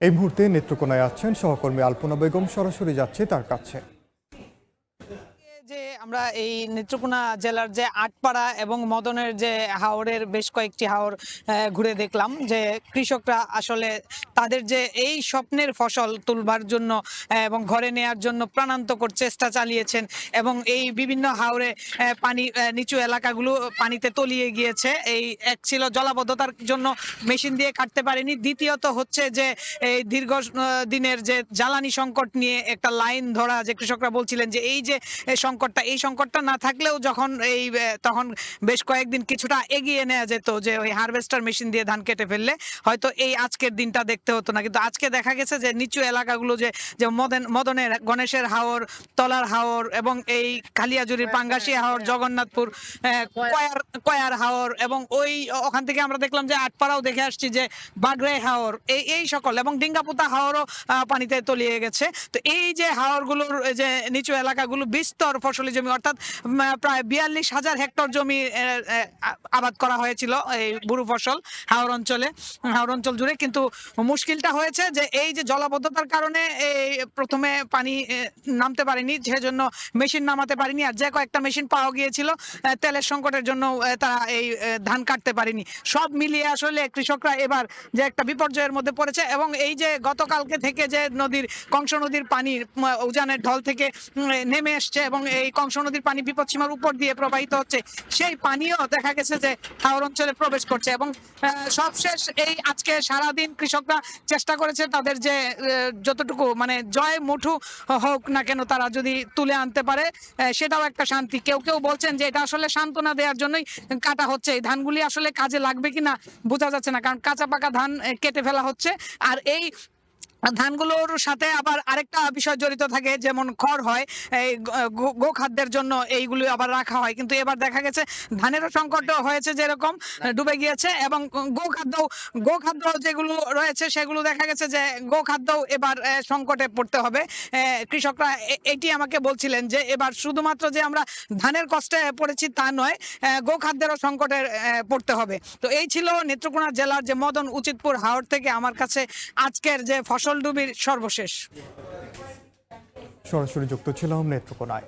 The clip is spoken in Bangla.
এই মুহূর্তে নেত্রকোনায় আছেন সহকর্মী আলপনা বেগম, সরাসরি যাচ্ছে তার কাছে। যে আমরা এই নেত্রকোনা জেলার যে আটপাড়া এবং মদনের যে হাওরের বেশ কয়েকটি হাওর ঘুরে দেখলাম যে কৃষকরা আসলে তাদের যে এই স্বপ্নের ফসল তুলবার জন্য এবং ঘরে নেয়ার জন্য প্রাণান্তকর চেষ্টা চালিয়েছেন এবং এই বিভিন্ন হাওরে পানি নিচু এলাকাগুলো পানিতে তলিয়ে গিয়েছে। এই এক ছিল জলাবদ্ধতার জন্য মেশিন দিয়ে কাটতে পারেনি, দ্বিতীয়ত হচ্ছে যে এই দীর্ঘ দিনের যে জ্বালানি সংকট নিয়ে একটা লাইন ধরা, যে কৃষকরা বলছিলেন যে এই যে এই সংকটটা না থাকলেও যখন তখন বেশ কয়েকদিন কিছুটা এগিয়ে নেওয়া যেত, যে ওই হারভেস্টার মেশিন দিয়ে ধান কেটে ফেললে হয়তো এই আজকের দিনটা দেখতে হতো না। কিন্তু আজকে দেখা গেছে যে নিচু এলাকাগুলো যে মদনের গণেশের হাওর, তলার হাওর এবং এই কালিয়াজুরির পাঙ্গাসী হাওর, জগন্নাথপুর কয়ার হাওর এবং ওখান থেকে আমরা দেখলাম যে আটপাড়াও দেখে আসছি যে বাগড়ে হাওর, এই সকল এবং ডিঙ্গাপুতা হাওরও পানিতে তলিয়ে গেছে। তো এই যে হাওরগুলোর যে নিচু এলাকাগুলো বিস্তর ফসলি জমি, অর্থাৎ প্রায় 42,000 হেক্টর জমি আবাদ করা হয়েছিল এই বুরু ফসল হাওর অঞ্চল জুড়ে। কিন্তু মুশকিলটা হয়েছে যে এই যে জলাবদ্ধতার কারণে এই প্রথমে পানি নামতে পারেনি, সেজন্য মেশিন নামাতে পারেনি, আর যে কয়েকটা মেশিন পাওয়া গিয়েছিল তেলের সংকটের জন্য তারা এই ধান কাটতে পারেনি। সব মিলিয়ে আসলে কৃষকরা এবার যে একটা বিপর্যয়ের মধ্যে পড়েছে এবং এই যে গতকালকে থেকে যে কংস নদীর পানি উজানের ঢল থেকে নেমে আসছে এবং এই কংস নদীর পানি বিপদসীমার উপর দিয়ে প্রবাহিত হচ্ছে, সেই পানিও দেখা গেছে যে হাওর অঞ্চলে প্রবেশ করছে। এবং সবশেষ এই আজকে সারাদিন কৃষকরা চেষ্টা করেছে তাদের যে যতটুকু মানে জয় মুঠু হোক না কেন তারা যদি তুলে আনতে পারে সেটাও একটা শান্তি। কেউ কেউ বলছেন যে এটা আসলে সান্ত্বনা দেওয়ার জন্যই কাটা হচ্ছে, এই ধানগুলি আসলে কাজে লাগবে কিনা বোঝা যাচ্ছে না, কারণ কাঁচা পাকা ধান কেটে ফেলা হচ্ছে। আর এই ধানগুলোর সাথে আবার আরেকটা বিষয় জড়িত থাকে, যেমন খড় হয় এই গোখাদ্যের জন্য, এইগুলো আবার রাখা হয়। কিন্তু এবার দেখা গেছে ধানেরও সংকট হয়েছে, যেরকম ডুবে গিয়েছে এবং গোখাদ্য যেগুলো রয়েছে সেগুলো দেখা গেছে যে গোখাদ্য এবার সংকটে পড়তে হবে। কৃষকরা এটি আমাকে বলছিলেন যে এবার শুধুমাত্র যে আমরা ধানের কষ্টে পড়েছি তা নয়, গোখাদ্যেরও সংকটে পড়তে হবে। তো এই ছিল নেত্রকোনা জেলার যে মদন উচিতপুর হাওর থেকে আমার কাছে আজকের যে ফসল ডুবির সর্বশেষ। সরাসরি যুক্ত ছিলাম নেত্রকোনায়।